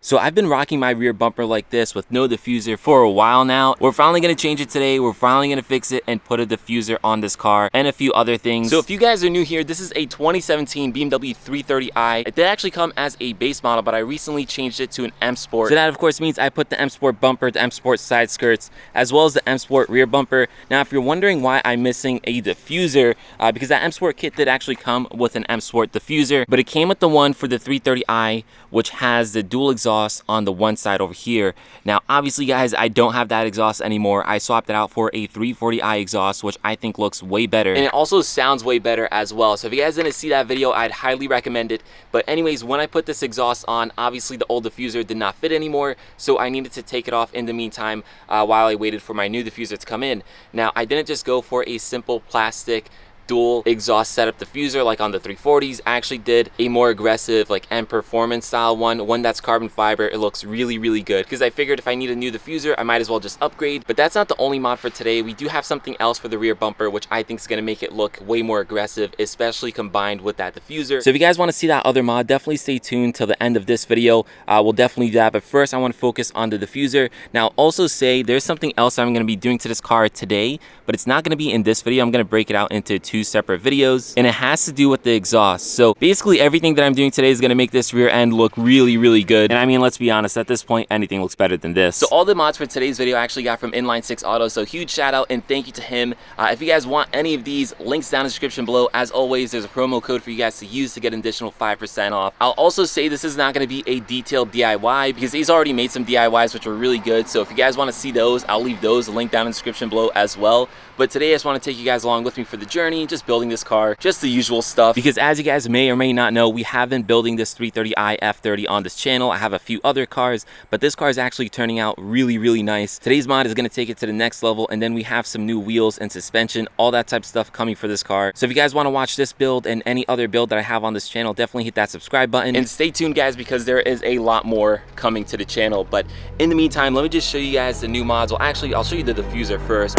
So I've been rocking my rear bumper like this with no diffuser for a while now. We're finally gonna change it today. We're finally gonna fix it and put a diffuser on this car and a few other things. So if you guys are new here, this is a 2017 BMW 330i. It did actually come as a base model, but I recently changed it to an M Sport. So that of course means I put the M Sport bumper, the M Sport side skirts, as well as the M Sport rear bumper. Now if you're wondering why I'm missing a diffuser, because that M Sport kit did actually come with an M Sport diffuser, but it came with the one for the 330i, which has the dual exhaust on the one side over here. Now obviously guys, I don't have that exhaust anymore. I swapped it out for a 340i exhaust, which I think looks way better, and it also sounds way better as well. So if you guys didn't see that video, I'd highly recommend it. But anyways, when I put this exhaust on, obviously the old diffuser did not fit anymore, so I needed to take it off in the meantime while I waited for my new diffuser to come in. Now I didn't just go for a simple plastic dual exhaust setup diffuser like on the 340s. I actually did a more aggressive like M Performance style one that's carbon fiber. It looks really good because I figured if I need a new diffuser, I might as well just upgrade. But that's not the only mod for today. We do have something else for the rear bumper, which I think is going to make it look way more aggressive, especially combined with that diffuser. So if you guys want to see that other mod, definitely stay tuned till the end of this video. We'll definitely do that, but first I want to focus on the diffuser. Now also say there's something else I'm going to be doing to this car today, but it's not going to be in this video. I'm going to break it out into two separate videos, and it has to do with the exhaust. So basically everything that I'm doing today is going to make this rear end look really good. And I mean, let's be honest, at this point anything looks better than this. So all the mods for today's video I actually got from Inline 6 Auto, so huge shout out and thank you to him. If you guys want any of these, links down in the description below. As always, there's a promo code for you guys to use to get an additional 5% off. I'll also say this is not going to be a detailed DIY because he's already made some DIYs which were really good. So if you guys want to see those, I'll leave those linked down in the description below as well. But today I just want to take you guys along with me for the journey, just building this car, just the usual stuff. Because as you guys may or may not know, we have been building this 330i F30 on this channel. I have a few other cars, but this car is actually turning out really nice. Today's mod is going to take it to the next level, and then we have some new wheels and suspension, all that type of stuff coming for this car. So if you guys want to watch this build and any other build that I have on this channel, definitely hit that subscribe button and stay tuned guys, because there is a lot more coming to the channel. But in the meantime, let me just show you guys the new mods. Well actually, I'll show you the diffuser first.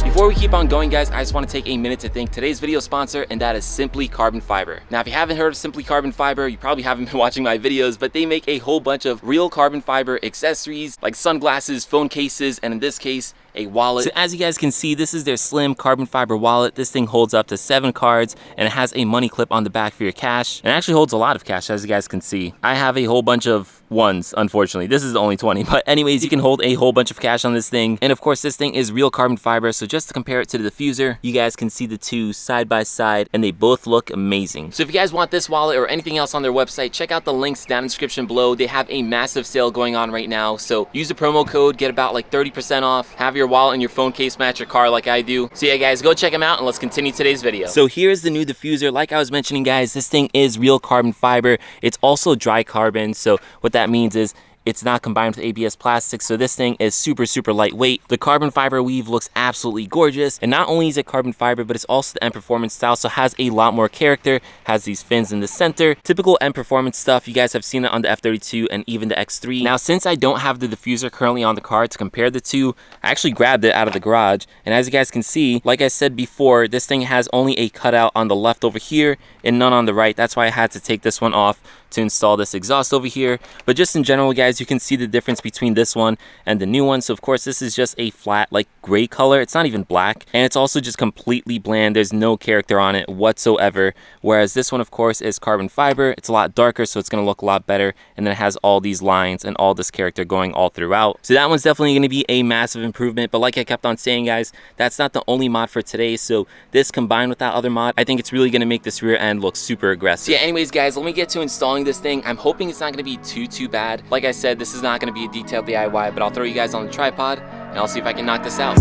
Before we keep on going guys, I just want to take a minute to thank today's video sponsor, and that is Simply Carbon Fiber. Now if you haven't heard of Simply Carbon Fiber, you probably haven't been watching my videos, but they make a whole bunch of real carbon fiber accessories like sunglasses, phone cases, and in this case, a wallet. So as you guys can see, this is their slim carbon fiber wallet. This thing holds up to 7 cards, and it has a money clip on the back for your cash. And it actually holds a lot of cash, as you guys can see. I have a whole bunch of ones, unfortunately. This is only 20, but anyways, you can hold a whole bunch of cash on this thing. And of course, this thing is real carbon fiber, so just to compare it to the diffuser, you guys can see the two side by side, and they both look amazing. So if you guys want this wallet or anything else on their website, check out the links down in the description below. They have a massive sale going on right now, so use the promo code, get about like 30% off, have your wallet and your phone case match your car like I do. So yeah guys, go check them out and let's continue today's video. So here's the new diffuser. Like I was mentioning guys, this thing is real carbon fiber. It's also dry carbon, so what that means is it's not combined with ABS plastic, so this thing is super lightweight. The carbon fiber weave looks absolutely gorgeous, and not only is it carbon fiber, but it's also the M Performance style, so has a lot more character, has these fins in the center. Typical M Performance stuff. You guys have seen it on the F32 and even the X3. Now since I don't have the diffuser currently on the car to compare the two, I actually grabbed it out of the garage, and as you guys can see, like I said before, this thing has only a cutout on the left over here and none on the right. That's why I had to take this one off to install this exhaust over here. But just in general guys, you can see the difference between this one and the new one. So of course this is just a flat like gray color. It's not even black, and it's also just completely bland. There's no character on it whatsoever, whereas this one of course is carbon fiber. It's a lot darker, so it's going to look a lot better, and then it has all these lines and all this character going all throughout. So that one's definitely going to be a massive improvement. But like I kept on saying guys, that's not the only mod for today, so this combined with that other mod, I think it's really going to make this rear end look super aggressive. So yeah, anyways guys, let me get to installing this thing. I'm hoping it's not going to be too bad. Like I said, this is not going to be a detailed DIY, but I'll throw you guys on the tripod and I'll see if I can knock this out.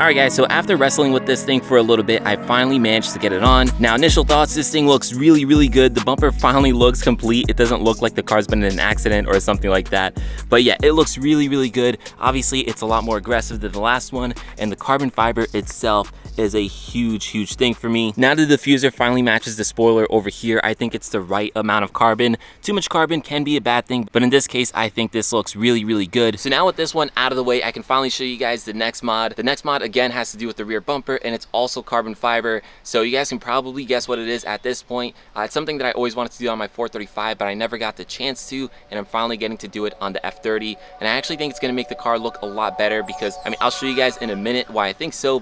Alright guys, so after wrestling with this thing for a little bit, I finally managed to get it on. Now initial thoughts, this thing looks really good. The bumper finally looks complete. It doesn't look like the car's been in an accident or something like that. But yeah, it looks really good. Obviously, it's a lot more aggressive than the last one, and the carbon fiber itself is a huge thing for me. Now the diffuser finally matches the spoiler over here. I think it's the right amount of carbon. Too much carbon can be a bad thing, but in this case, I think this looks really good. So now with this one out of the way, I can finally show you guys the next mod. The next mod again has to do with the rear bumper, and it's also carbon fiber. So you guys can probably guess what it is at this point. It's something that I always wanted to do on my 435, but I never got the chance to, and I'm finally getting to do it on the F30. And I actually think it's gonna make the car look a lot better because, I mean, I'll show you guys in a minute why I think so.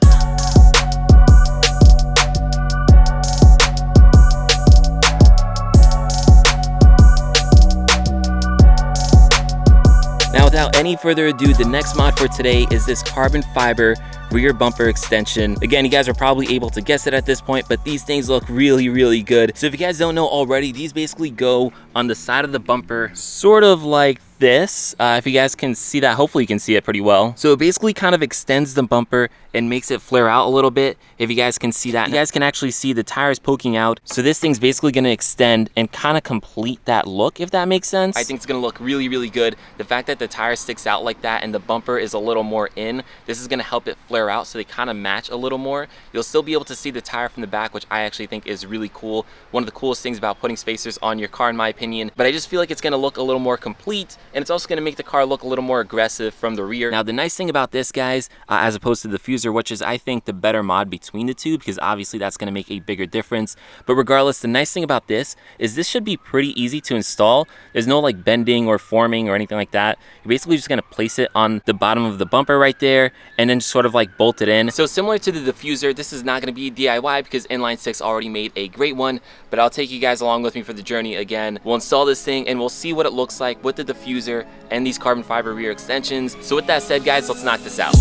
Now without any further ado, the next mod for today is this carbon fiber rear bumper extension. Again, you guys are probably able to guess it at this point, but these things look really good. So if you guys don't know already, these basically go on the side of the bumper, sort of like this. If you guys can see that, hopefully you can see it pretty well. So it basically kind of extends the bumper and makes it flare out a little bit. If you guys can see that, you guys can actually see the tires poking out. So this thing's basically gonna extend and kind of complete that look, if that makes sense. I think it's gonna look really good. The fact that the tire sticks out like that and the bumper is a little more in, this is gonna help it flare out so they kind of match a little more. You'll still be able to see the tire from the back, which I actually think is really cool. One of the coolest things about putting spacers on your car, in my opinion. But I just feel like it's gonna look a little more complete, and it's also gonna make the car look a little more aggressive from the rear. Now the nice thing about this, guys, as opposed to the Diffuser, which is I think the better mod between the two, because obviously that's gonna make a bigger difference. But regardless, the nice thing about this is this should be pretty easy to install. There's no like bending or forming or anything like that. You're basically just gonna place it on the bottom of the bumper right there, and then just sort of like bolt it in. So similar to the Diffuser, this is not gonna be DIY because Inline 6 already made a great one, but I'll take you guys along with me for the journey again. We'll install this thing and we'll see what it looks like with the Diffuser and these carbon fiber rear extensions. So with that said, guys, let's knock this out.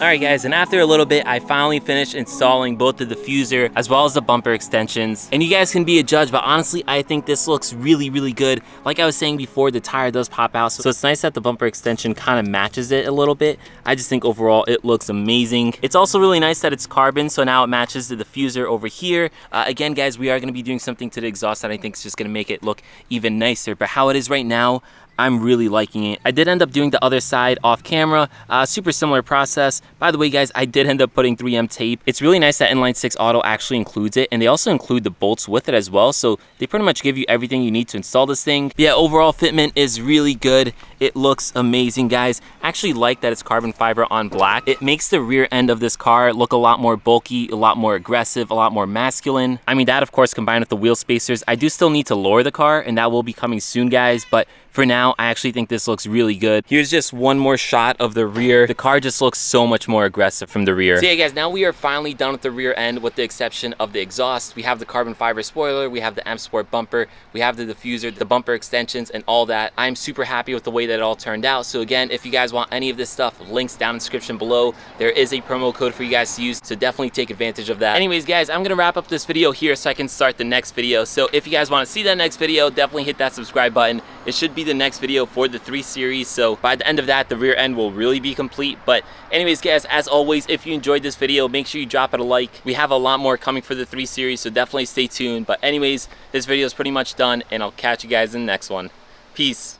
Alright guys, and after a little bit, I finally finished installing both the Diffuser as well as the bumper extensions. And you guys can be a judge, but honestly, I think this looks really good. Like I was saying before, the tire does pop out, so it's nice that the bumper extension kind of matches it a little bit. I just think overall, it looks amazing. It's also really nice that it's carbon, so now it matches the Diffuser over here. Again, guys, we are going to be doing something to the exhaust that I think is just going to make it look even nicer. But how it is right now, I'm really liking it. I did end up doing the other side off camera, super similar process. By the way, guys, I did end up putting 3M tape. It's really nice that Inline 6 Auto actually includes it, and they also include the bolts with it as well, so they pretty much give you everything you need to install this thing. But yeah, overall fitment is really good. It looks amazing, guys. I actually like that it's carbon fiber on black. It makes the rear end of this car look a lot more bulky, a lot more aggressive, a lot more masculine. I mean, that of course combined with the wheel spacers. I do still need to lower the car, and that will be coming soon, guys, but for now, I actually think this looks really good. Here's just one more shot of the rear. The car just looks so much more aggressive from the rear. So yeah, guys, now we are finally done with the rear end with the exception of the exhaust. We have the carbon fiber spoiler, we have the M Sport bumper, we have the Diffuser, the bumper extensions, and all that. I'm super happy with the way that it all turned out. So again, if you guys want any of this stuff, links down in the description below. There is a promo code for you guys to use, so definitely take advantage of that. Anyways, guys, I'm gonna wrap up this video here so I can start the next video. So if you guys want to see that next video, definitely hit that subscribe button. It should be the next video for the 3 series, so by the end of that, the rear end will really be complete. But anyways, guys, as always, if you enjoyed this video, make sure you drop it a like. We have a lot more coming for the 3 series, so definitely stay tuned. But anyways, this video is pretty much done, and I'll catch you guys in the next one. Peace.